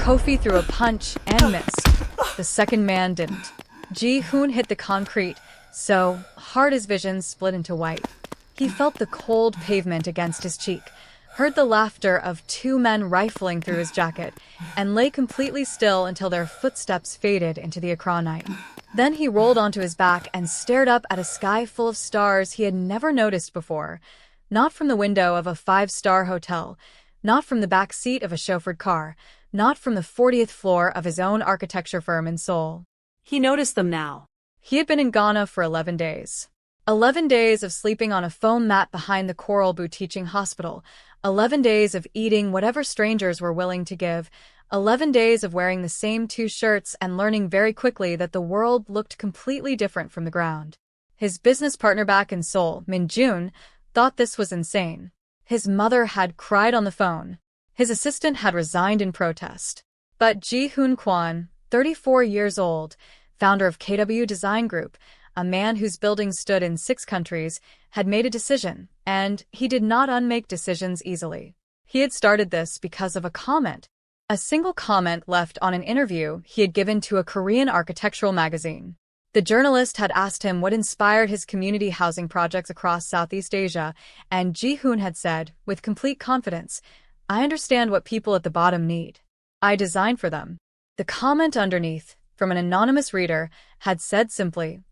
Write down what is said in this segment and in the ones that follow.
Kofi threw a punch and missed. The second man didn't. Ji-hoon hit the concrete so hard his vision split into white. He felt the cold pavement against his cheek, heard the laughter of two men rifling through his jacket, and lay completely still until their footsteps faded into the Accra night. Then he rolled onto his back and stared up at a sky full of stars he had never noticed before. Not from the window of a five-star hotel, not from the back seat of a chauffeured car, not from the 40th floor of his own architecture firm in Seoul. He noticed them now. He had been in Ghana for 11 days. 11 days of sleeping on a foam mat behind the Korle Bu Teaching Hospital, 11 days of eating whatever strangers were willing to give, 11 days of wearing the same two shirts and learning very quickly that the world looked completely different from the ground. His business partner back in Seoul, Min-jun, thought this was insane. His mother had cried on the phone. His assistant had resigned in protest. But Ji-hoon Kwon, 34 years old, founder of KW Design Group, a man whose buildings stood in 6 countries, had made a decision, and he did not unmake decisions easily. He had started this because of a comment. A single comment left on an interview he had given to a Korean architectural magazine. The journalist had asked him what inspired his community housing projects across Southeast Asia, and Ji-hoon had said, with complete confidence, "I understand what people at the bottom need. I design for them." The comment underneath, from an anonymous reader, had said simply,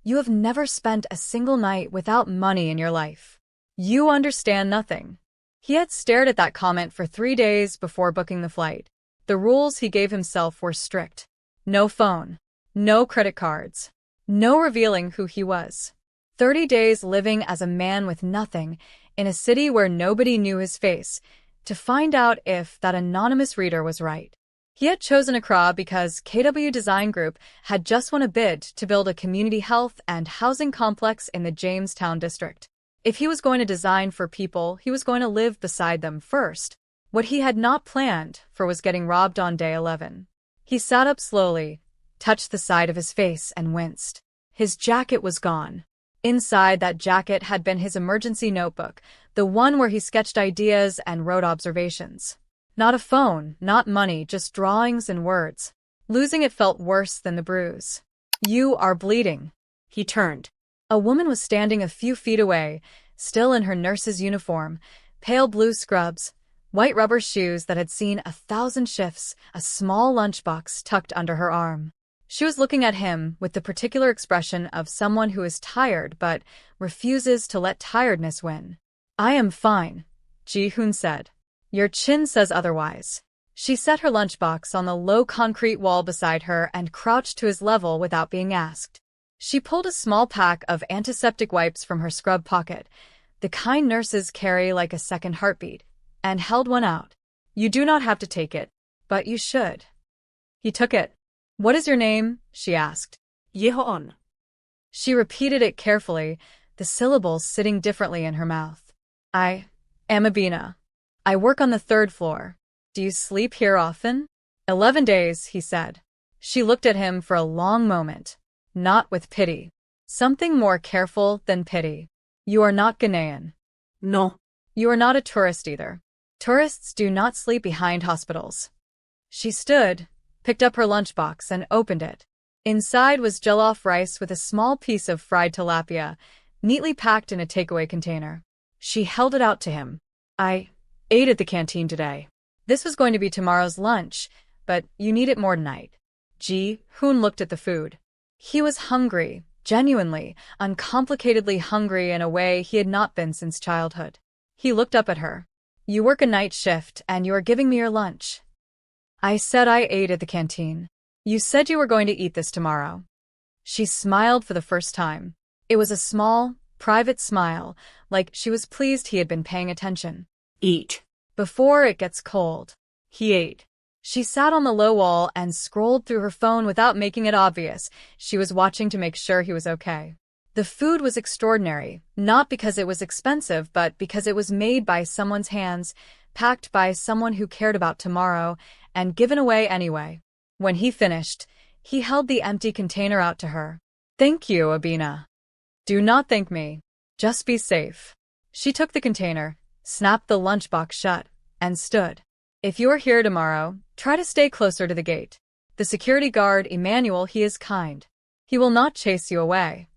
"You have never spent a single night without money in your life. You understand nothing." He had stared at that comment for 3 days before booking the flight. The rules he gave himself were strict. No phone. No credit cards. No revealing who he was. 30 days living as a man with nothing in a city where nobody knew his face, to find out if that anonymous reader was right. He had chosen Accra because KW Design Group had just won a bid to build a community health and housing complex in the Jamestown district. If he was going to design for people, he was going to live beside them first. What he had not planned for was getting robbed on day 11. He sat up slowly, touched the side of his face, and winced. His jacket was gone. Inside that jacket had been his emergency notebook, the one where he sketched ideas and wrote observations. Not a phone, not money, just drawings and words. Losing it felt worse than the bruise. "You are bleeding." He turned. A woman was standing a few feet away, still in her nurse's uniform, pale blue scrubs, white rubber shoes that had seen 1,000 shifts, a small lunchbox tucked under her arm. She was looking at him with the particular expression of someone who is tired but refuses to let tiredness win. "I am fine," Ji-hoon said. "Your chin says otherwise." She set her lunchbox on the low concrete wall beside her and crouched to his level without being asked. She pulled a small pack of antiseptic wipes from her scrub pocket, the kind nurses carry like a second heartbeat, and held one out. "You do not have to take it, but you should." He took it. "What is your name?" she asked. Ji-hoon. She repeated it carefully, the syllables sitting differently in her mouth. "I am Abena. I work on the 3rd floor. Do you sleep here often?" 11 days, he said. She looked at him for a long moment, not with pity. Something more careful than pity. "You are not Ghanaian." No. "You are not a tourist either. Tourists do not sleep behind hospitals." She stood, picked up her lunchbox, and opened it. Inside was jollof rice with a small piece of fried tilapia, neatly packed in a takeaway container. She held it out to him. "I ate at the canteen today. This was going to be tomorrow's lunch, but you need it more tonight." Ji-hoon looked at the food. He was hungry, genuinely, uncomplicatedly hungry in a way he had not been since childhood. He looked up at her. "You work a night shift, and you are giving me your lunch." "I said I ate at the canteen. You said you were going to eat this tomorrow." She smiled for the first time. It was a small, private smile, like she was pleased he had been paying attention. "Eat. Before it gets cold." He ate. She sat on the low wall and scrolled through her phone without making it obvious. She was watching to make sure he was okay. The food was extraordinary, not because it was expensive, but because it was made by someone's hands, packed by someone who cared about tomorrow, and given away anyway. When he finished, he held the empty container out to her. "Thank you, Abena. Do not thank me. Just be safe." She took the container, snapped the lunchbox shut, and stood. "If you are here tomorrow, Try to stay closer to the gate. The security guard, Emmanuel, he is kind. He will not chase you away.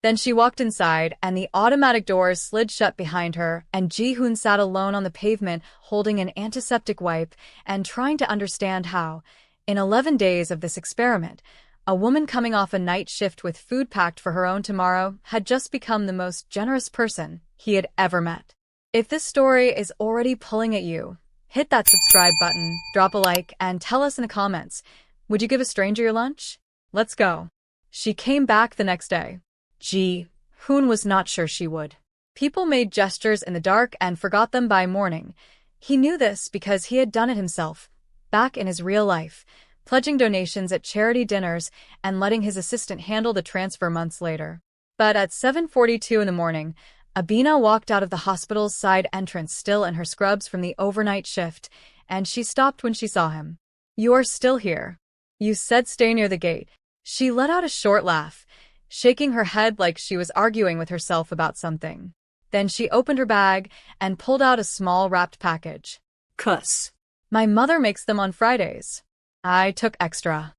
Then she walked inside, and the automatic doors slid shut behind her, and Ji-hoon sat alone on the pavement, holding an antiseptic wipe and trying to understand how, in 11 days of this experiment, a woman coming off a night shift with food packed for her own tomorrow had just become the most generous person he had ever met. If this story is already pulling at you, hit that subscribe button, drop a like, and tell us in the comments, would you give a stranger your lunch? Let's go. She came back the next day. Ji-hoon was not sure she would. People made gestures in the dark and forgot them by morning. He knew this because he had done it himself, back in his real life, pledging donations at charity dinners and letting his assistant handle the transfer months later. But at 7:42 in the morning, Abena walked out of the hospital's side entrance still in her scrubs from the overnight shift, and she stopped when she saw him. "You are still here. You said stay near the gate." She let out a short laugh, shaking her head like she was arguing with herself about something. Then she opened her bag and pulled out a small wrapped package. Cuss. "My mother makes them on Fridays. I took extra."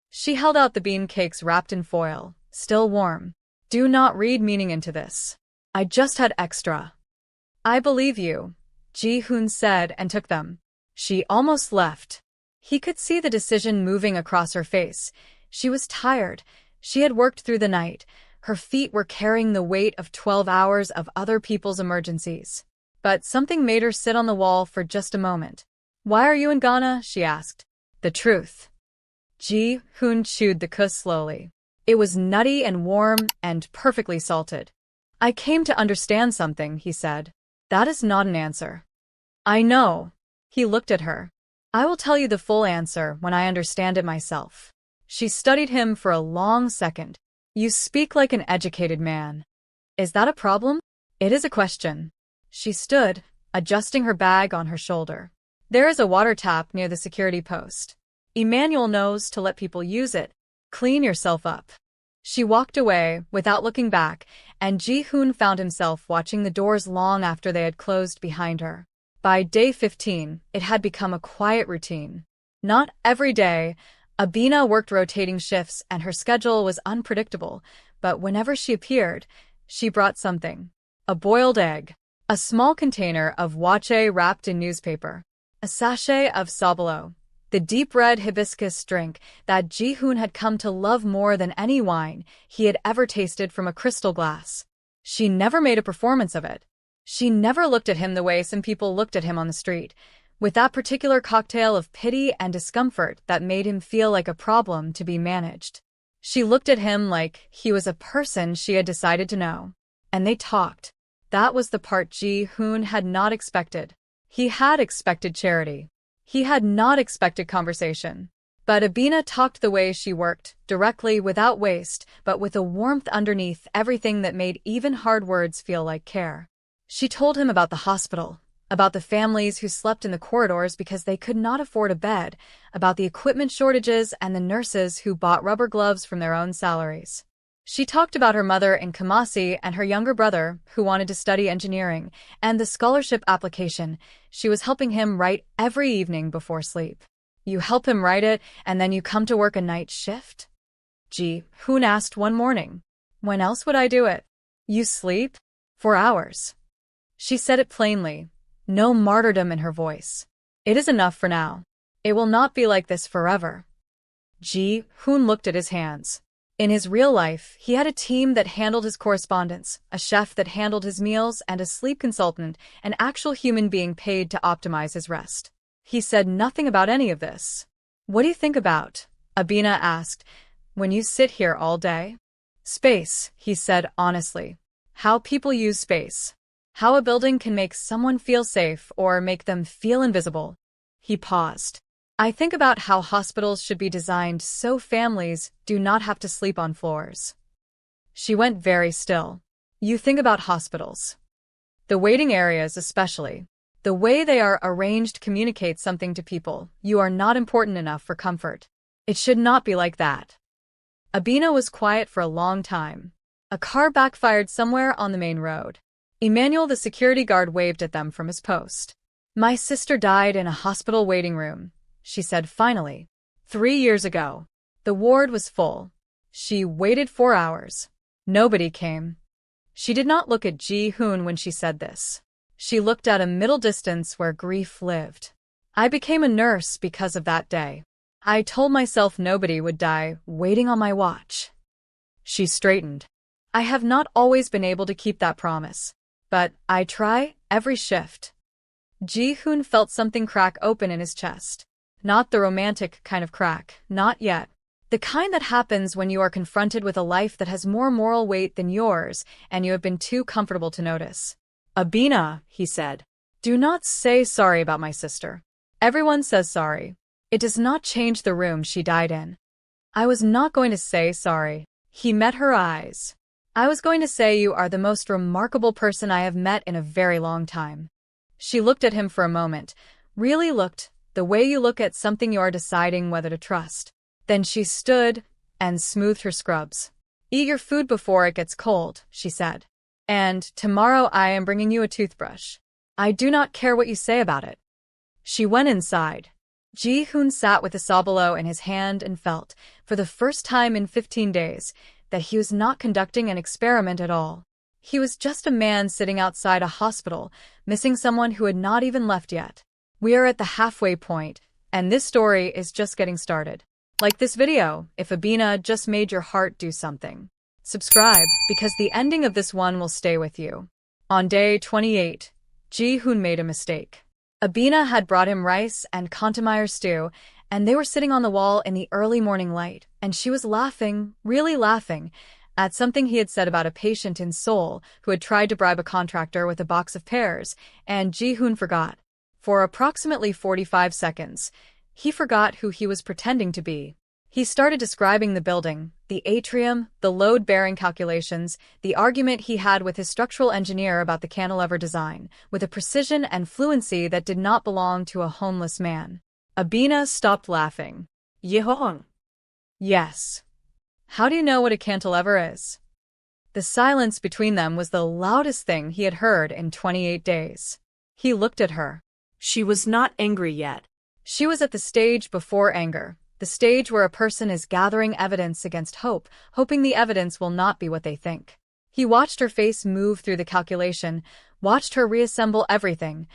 She held out the bean cakes wrapped in foil, still warm. "Do not read meaning into this. I just had extra." "I believe you," Ji-hoon said and took them. She almost left. He could see the decision moving across her face. She was tired. She had worked through the night. Her feet were carrying the weight of 12 hours of other people's emergencies. But something made her sit on the wall for just a moment. "Why are you in Ghana?" she asked. "The truth." Ji-hoon chewed the kuss slowly. It was nutty and warm and perfectly salted. "I came to understand something," he said. "That is not an answer." "I know." He looked at her. "I will tell you the full answer when I understand it myself." She studied him for a long second. "You speak like an educated man. Is that a problem?" "It is a question." She stood, adjusting her bag on her shoulder. "There is a water tap near the security post. Emmanuel knows to let people use it. Clean yourself up." She walked away without looking back, and Ji-hoon found himself watching the doors long after they had closed behind her. By day 15, it had become a quiet routine. Not every day. Abena worked rotating shifts and her schedule was unpredictable, but whenever she appeared, she brought something. A boiled egg, a small container of wache wrapped in newspaper, a sachet of sabalo, the deep red hibiscus drink that Ji-hoon had come to love more than any wine he had ever tasted from a crystal glass. She never made a performance of it. She never looked at him the way some people looked at him on the street, with that particular cocktail of pity and discomfort that made him feel like a problem to be managed. She looked at him like he was a person she had decided to know. And they talked. That was the part Ji-hoon had not expected. He had expected charity. He had not expected conversation. But Abena talked the way she worked, directly, without waste, but with a warmth underneath everything that made even hard words feel like care. She told him about the hospital, about the families who slept in the corridors because they could not afford a bed, about the equipment shortages and the nurses who bought rubber gloves from their own salaries. She talked about her mother in Kumasi and her younger brother who wanted to study engineering, and the scholarship application she was helping him write every evening before sleep. "You help him write it, and then you come to work a night shift?" Ji-hoon asked one morning. "When else would I do it?" "You sleep? 4 hours." She said it plainly, no martyrdom in her voice. "It is enough for now. It will not be like this forever." Ji-hoon looked at his hands. In his real life, he had a team that handled his correspondence, a chef that handled his meals, and a sleep consultant, an actual human being paid to optimize his rest. He said nothing about any of this. "What do you think about?" Abena asked. "When you sit here all day?" "Space," he said honestly. "How people use space. How a building can make someone feel safe or make them feel invisible." He paused. "I think about how hospitals should be designed so families do not have to sleep on floors." She went very still. "You think about hospitals. The waiting areas especially. The way they are arranged communicates something to people. You are not important enough for comfort. It should not be like that." Abena was quiet for a long time. A car backfired somewhere on the main road. Emmanuel, the security guard, waved at them from his post. "My sister died in a hospital waiting room," she said finally. 3 years ago. The ward was full. She waited 4 hours. Nobody came. She did not look at Ji-hoon when she said this. She looked at a middle distance where grief lived. I became a nurse because of that day. I told myself nobody would die waiting on my watch. She straightened. I have not always been able to keep that promise, but I try every shift. Ji-hoon felt something crack open in his chest. Not the romantic kind of crack, not yet. The kind that happens when you are confronted with a life that has more moral weight than yours and you have been too comfortable to notice. Abena, he said. Do not say sorry about my sister. Everyone says sorry. It does not change the room she died in. I was not going to say sorry. He met her eyes. I was going to say you are the most remarkable person I have met in a very long time. She looked at him for a moment, really looked, the way you look at something you are deciding whether to trust. Then she stood and smoothed her scrubs. Eat your food before it gets cold, she said. And tomorrow I am bringing you a toothbrush. I do not care what you say about it. She went inside. Ji-hoon sat with a sabalo in his hand and felt, for the first time in 15 days, that he was not conducting an experiment at all. He was just a man sitting outside a hospital, missing someone who had not even left yet. We are at the halfway point, and this story is just getting started. Like this video if Abena just made your heart do something. Subscribe, because the ending of this one will stay with you. On day 28, Ji-hoon made a mistake. Abena had brought him rice and kontomire stew, and they were sitting on the wall in the early morning light, and she was laughing, really laughing, at something he had said about a patient in Seoul who had tried to bribe a contractor with a box of pears, and Ji-hoon forgot. For approximately 45 seconds, he forgot who he was pretending to be. He started describing the building, the atrium, the load-bearing calculations, the argument he had with his structural engineer about the cantilever design, with a precision and fluency that did not belong to a homeless man. Abena stopped laughing. Ji-hoon. Yes. How do you know what a cantilever is? The silence between them was the loudest thing he had heard in 28 days. He looked at her. She was not angry yet. She was at the stage before anger, the stage where a person is gathering evidence against hope, hoping the evidence will not be what they think. He watched her face move through the calculation, watched her reassemble everything.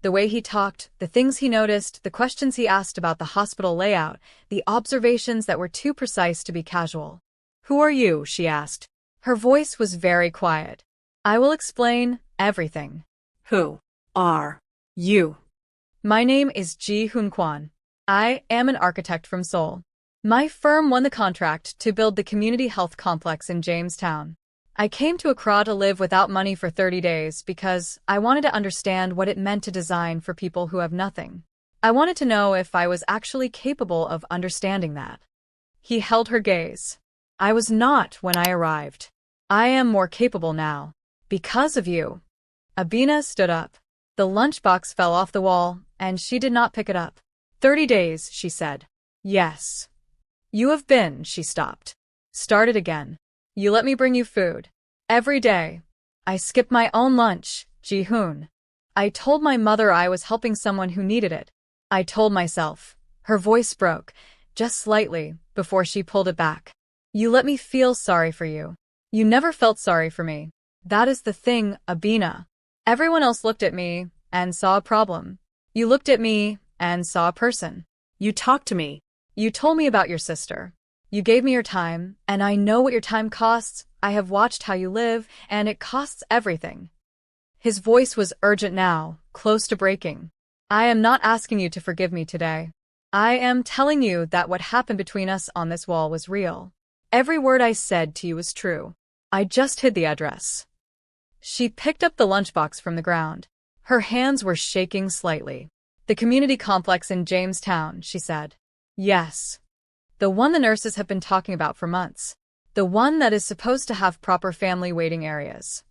The way he talked, the things he noticed, the questions he asked about the hospital layout, the observations that were too precise to be casual. Who are you? She asked. Her voice was very quiet. I will explain everything. Who are you? My name is Ji-hoon Kwon. I am an architect from Seoul. My firm won the contract to build the community health complex in Jamestown. I came to Accra to live without money for 30 days because I wanted to understand what it meant to design for people who have nothing. I wanted to know if I was actually capable of understanding that. He held her gaze. I was not when I arrived. I am more capable now. Because of you. Abena stood up. The lunchbox fell off the wall, and she did not pick it up. 30 days, she said. Yes. You have been, she stopped. Started again. You let me bring you food. Every day. I skipped my own lunch, Ji-hoon. I told my mother I was helping someone who needed it. I told myself. Her voice broke, just slightly, before she pulled it back. You let me feel sorry for you. You never felt sorry for me. That is the thing, Abena. Everyone else looked at me and saw a problem. You looked at me and saw a person. You talked to me. You told me about your sister. You gave me your time, and I know what your time costs. I have watched how you live, and it costs everything. His voice was urgent now, close to breaking. I am not asking you to forgive me today. I am telling you that what happened between us on this wall was real. Every word I said to you was true. I just hid the address. She picked up the lunchbox from the ground. Her hands were shaking slightly. The community complex in Jamestown, she said. Yes. The one the nurses have been talking about for months. The one that is supposed to have proper family waiting areas.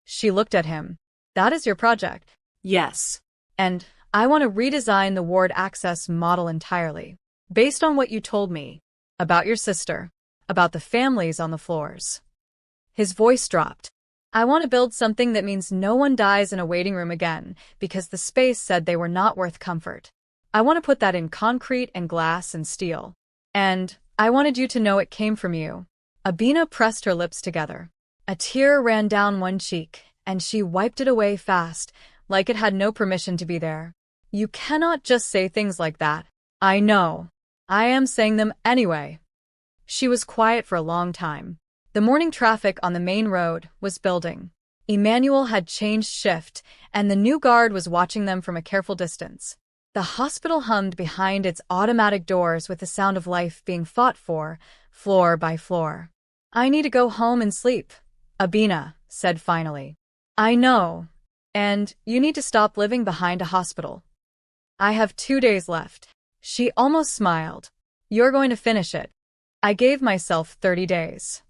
She looked at him. That is your project? Yes. And I want to redesign the ward access model entirely. Based on what you told me. About your sister. About the families on the floors. His voice dropped. I want to build something that means no one dies in a waiting room again, because the space said they were not worth comfort. I want to put that in concrete and glass and steel. And I wanted you to know it came from you. Abena pressed her lips together. A tear ran down one cheek, and she wiped it away fast, like it had no permission to be there. You cannot just say things like that. I know. I am saying them anyway. She was quiet for a long time. The morning traffic on the main road was building. Emmanuel had changed shift, and the new guard was watching them from a careful distance. The hospital hummed behind its automatic doors with the sound of life being fought for, floor by floor. I need to go home and sleep, Abena said finally. I know. And you need to stop living behind a hospital. I have 2 days left. She almost smiled. You're going to finish it. I gave myself 30 days.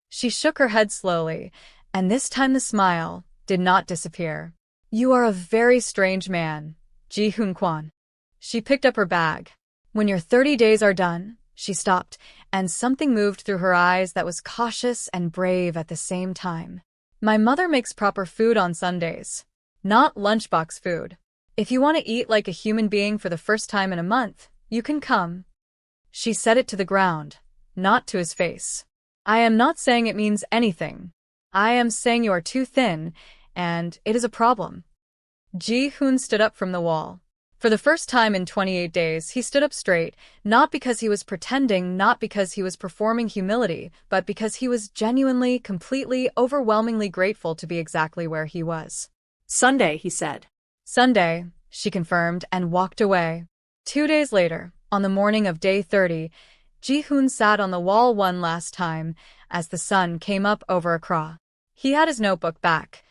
She shook her head slowly, and this time the smile did not disappear. You are a very strange man, Ji-hoon Kwon. She picked up her bag. When your 30 days are done, she stopped, and something moved through her eyes that was cautious and brave at the same time. My mother makes proper food on Sundays. Not lunchbox food. If you want to eat like a human being for the first time in a month, you can come. She said it to the ground, not to his face. I am not saying it means anything. I am saying you are too thin, and it is a problem. Ji-hoon stood up from the wall. For the first time in 28 days, he stood up straight, not because he was pretending, not because he was performing humility, but because he was genuinely, completely, overwhelmingly grateful to be exactly where he was. Sunday, he said. Sunday, she confirmed and walked away. 2 days later, on the morning of day 30, Ji-hoon sat on the wall one last time as the sun came up over Accra. He had his notebook back.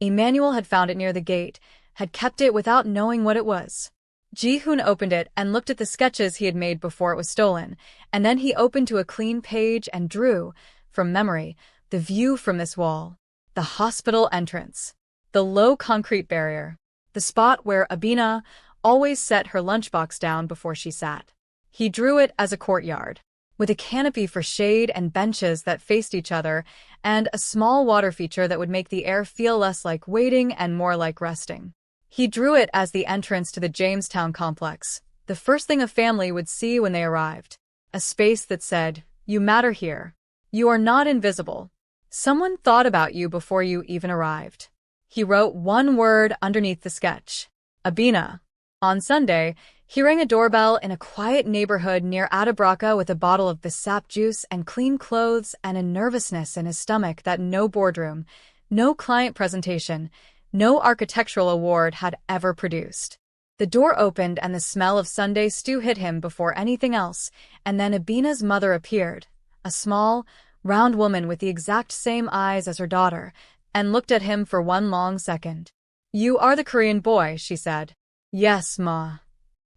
Emmanuel had found it near the gate, had kept it without knowing what it was. Ji-hoon opened it and looked at the sketches he had made before it was stolen, and then he opened to a clean page and drew, from memory, the view from this wall. The hospital entrance. The low concrete barrier. The spot where Abena always set her lunchbox down before she sat. He drew it as a courtyard, with a canopy for shade and benches that faced each other, and a small water feature that would make the air feel less like waiting and more like resting. He drew it as the entrance to the Jamestown complex, the first thing a family would see when they arrived. A space that said, "You matter here. You are not invisible. Someone thought about you before you even arrived." He wrote one word underneath the sketch. Abena. On Sunday, he rang a doorbell in a quiet neighborhood near Abena with a bottle of Bisap juice and clean clothes and a nervousness in his stomach that no boardroom, no client presentation, no architectural award had ever produced. The door opened and the smell of Sunday stew hit him before anything else, and then Abena's mother appeared, a small, round woman with the exact same eyes as her daughter, and looked at him for one long second. "You are the Korean boy," she said. "Yes, Ma.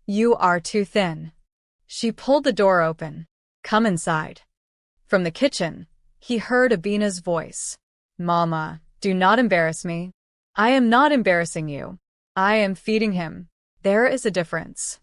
You are too thin." She pulled the door open. "Come inside." From the kitchen, he heard Abena's voice. "Mama, do not embarrass me." "I am not embarrassing you. I am feeding him. There is a difference."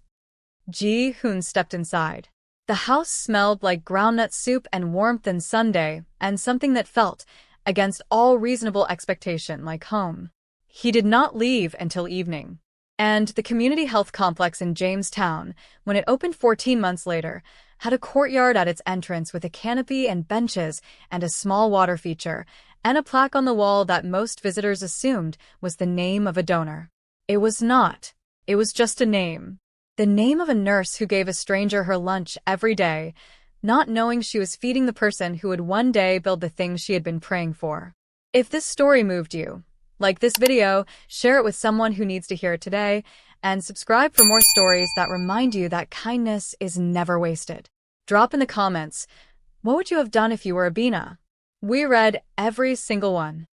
Ji-hoon stepped inside. The house smelled like groundnut soup and warmth and Sunday, and something that felt, against all reasonable expectation, like home. He did not leave until evening. And the community health complex in Jamestown, when it opened 14 months later, had a courtyard at its entrance with a canopy and benches and a small water feature, and a plaque on the wall that most visitors assumed was the name of a donor. It was not. It was just a name. The name of a nurse who gave a stranger her lunch every day, not knowing she was feeding the person who would one day build the things she had been praying for. If this story moved you, like this video, share it with someone who needs to hear it today, and subscribe for more stories that remind you that kindness is never wasted. Drop in the comments, what would you have done if you were Abena? We read every single one.